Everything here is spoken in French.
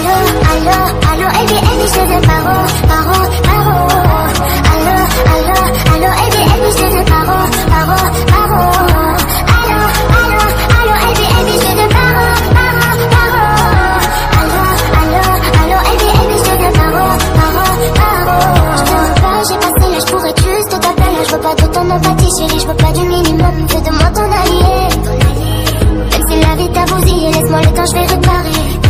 Allô, baby, je deviens paro. Allô, baby, je deviens paro. Allô, baby, je deviens paro. Allô, baby, je deviens paro. Je te veux pas, j'ai passé l'âge pour être juste ta belle. Je veux pas de ton empathie, chérie, je veux pas du minimum. Fais de moi ton allié. Même si la vie t'a bousillé, laisse-moi le temps, je vais réparer.